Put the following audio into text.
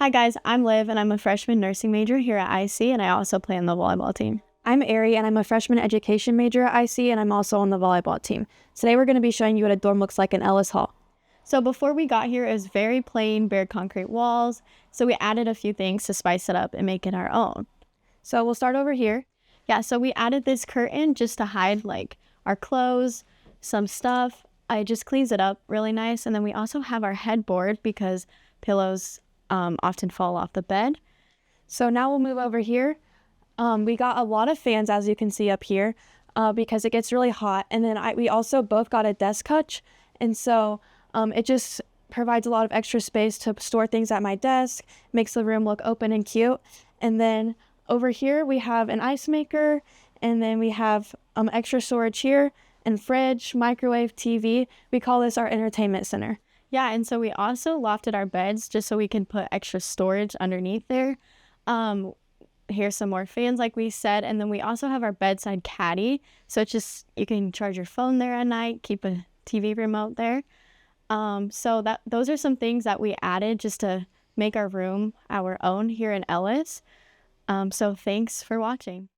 Hi guys, I'm Liv and I'm a freshman nursing major here at IC and I also play on the volleyball team. I'm Ari and I'm a freshman education major at IC and I'm also on the volleyball team. Today we're going to be showing you what a dorm looks like in Ellis Hall. So before we got here, it was very plain, bare concrete walls. So we added a few things to spice it up and make it our own. So we'll start over here. Yeah, so we added this curtain just to hide like our clothes, some stuff. It just cleans it up really nice. And then we also have our headboard because pillows often fall off the bed. So now we'll move over here. We got a lot of fans, as you can see up here, because it gets really hot. And then we also both got a desk hutch. And so it just provides a lot of extra space to store things at my desk, makes the room look open and cute. And then over here we have an ice maker, and then we have extra storage here, and fridge, microwave, TV. We call this our entertainment center. Yeah, and so we also lofted our beds just so we can put extra storage underneath there. Here's some more fans like we said, and then we also have our bedside caddy. So it's just, you can charge your phone there at night, keep a TV remote there. So those are some things that we added just to make our room our own here in Ellis. So thanks for watching.